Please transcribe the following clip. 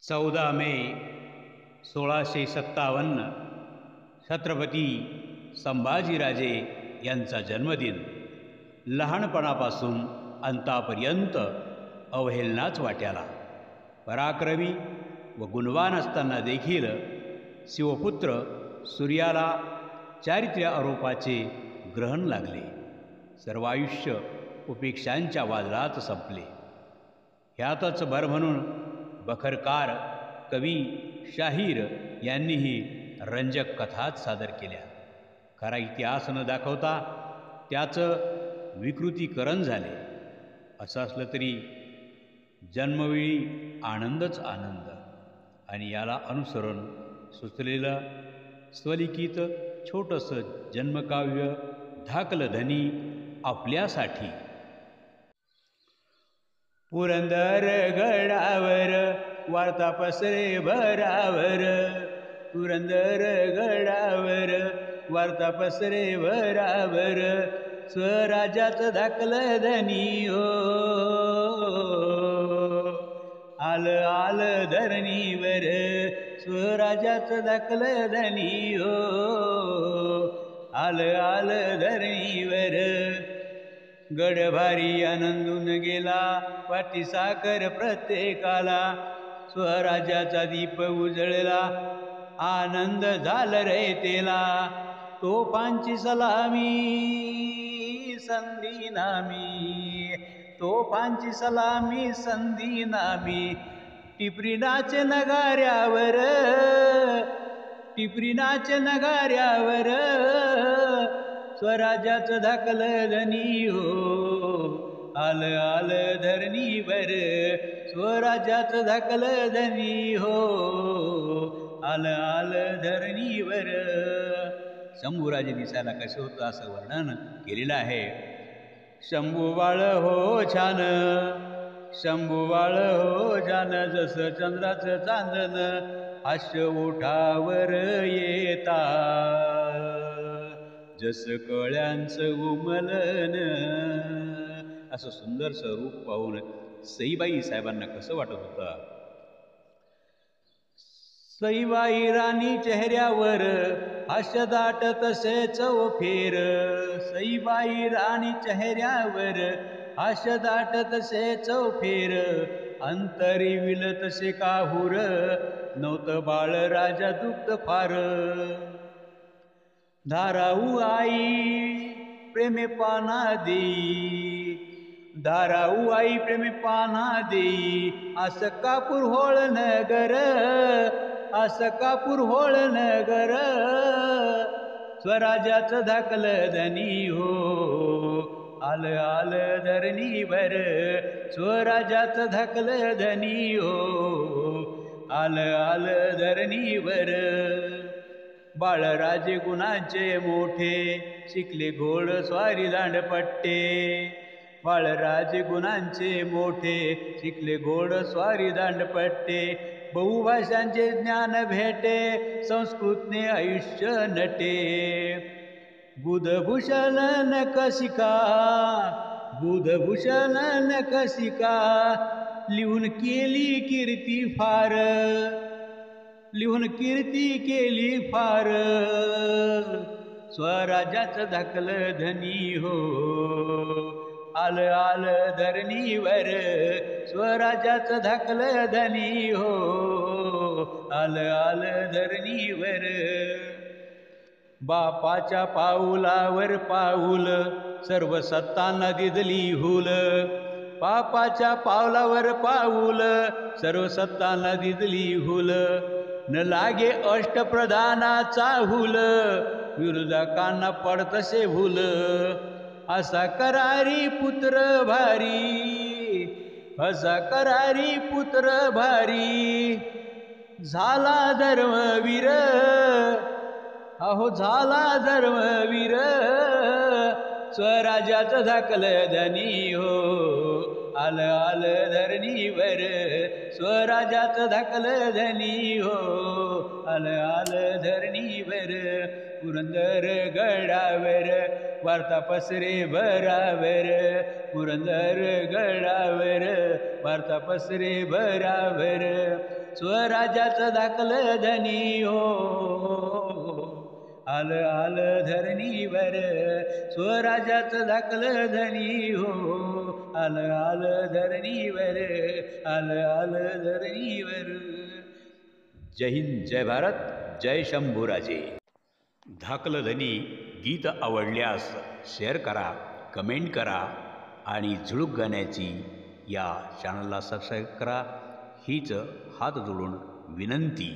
14 मे 1657 छत्रपती संभाजीराजे यांचा जन्मदिन. लहानपणापासून अंतापर्यंत अवहेलनाच वाट्याला. पराक्रमी व गुणवान असताना देखील शिवपुत्र सूर्याला चारित्र्य आरोपाचे ग्रहण लागले. सर्व आयुष्य उपेक्षांच्या वादळात संपले. ह्यातच भर म्हणून बखरकार कवी शाहीर यांनीही रंजक कथाच सादर केल्या. खरा इतिहास न दाखवता त्याचं विकृतीकरण झाले. असं असलं तरी जन्मवेळी आनंदच आनंद आणि याला अनुसरून सुचलेलं स्वलिखित छोटंसं जन्मकाव्य धाकलधनी आपल्यासाठी. पुरंदर गडावर वार्ता पसरे भरावर, पुरंदर गडावर वार्ता पसरे भरावर, स्वराज्याचं धाकलं धनी हो, आलं आलं धरणीवर, स्वराज्याचं धाकलं धनी हो, आलं आलं धरणीवर. गडभारी आनंदून गेला वाटी साखर प्रत्येकाला, स्वराज्याचा दीप उजळला आनंद झाला रे तेला. तोफांची सलामी संधी नामी, तोफांची सलामी संधी नामी, टिपरी नाचे नगाऱ्यावर, टिपरी नाचे नगाऱ्यावर, स्वराज्याचं धाकलं धनी हो, आलं आलं धरणीवर, स्वराज्याचं धाकलं धनी हो, आलं आलं धरणीवर. शंभूराजे दिसायला कसं होतं असं वर्णन केलेलं आहे. शंभूबाळ हो छान, शंभूबाळ हो छान, जसं चंद्राचं चांदन हास्य ओठावर येता, जसं कळ्यांचं उमलन. असं सुंदर स्वरूप पाहून सईबाई साहेबांना कसं वाटत होतं. सईबाई राणी चेहऱ्यावर हास्य दाट तसे चौफेर, सईबाई राणी चेहऱ्यावर हास्य दाट तसे चौफेर, अंतरी विल तसे काहूर, नव्हतं बाळ राजा दुग्ध फार. धाराऊ आई प्रेमे पाना देई, धाराऊ आई प्रेमे पाना देई, असं कापूर होळ नगर, असं कापूर होळ नगर, स्वराज्याचं धाकलं धनी हो, आलं आलं धरणीवर, स्वराज्याचं धाकलं धनी हो, आलं आलं धरणीवर. बाळराजे गुणाचे मोठे शिकले घोड स्वारी दांडपट्टे, बाळराजे गुणांचे मोठे शिकले घोड स्वारी दांडपट्टे, बहुभाषांचे ज्ञान भेटे संस्कृतने आयुष्य नटे. बुधभूषण नकशिका, बुधभूषण नकशिका, लिहून केली कीर्ती फार, लिहून कीर्ती केली फार, स्वराज्याचं धाकलं धनी हो, आलं आलं धरणीवर, स्वराज्याचं धाकलं धनी हो, आलं आलं धरणीवर. बापाच्या पाऊलावर पाऊल सर्व सत्तांना दिदली हुल, बापाच्या पावलावर पाऊल सर्व सत्तांना दिदली हुल, न लागे अष्टप्रधानाचा हुल, विरोधकांना पडतसे भूल, असा करारी पुत्र भारी, असा करारी पुत्र भारी, झाला धर्मवीर, अहो झाला धर्मवीर, स्वराज्याचं धाकलं धनी हो, आलं आलं धरणीवर स्वराज्याचं धाकलं धनी हो. आलं आलं धरणीवर पुरंदर गडावर वार्ता पसरे भरावर. पुरंदर गडावर वार्ता पसरे भरावर स्वराज्याचं धाकलं धनी हो. आलं आलं धरणीवर स्वराज्याचं धाकलं धनी हो. आलं आलं धरणीवर आलं आलं धरणीवर. जय हिंद, जय भारत, जय शंभूराजे. धाकलं धनी गीत आवडल्यास शेअर करा, कमेंट करा आणि झुळूक गाण्याची या चॅनलला सबस्क्राईब करा. हीच हात जोडून विनंती.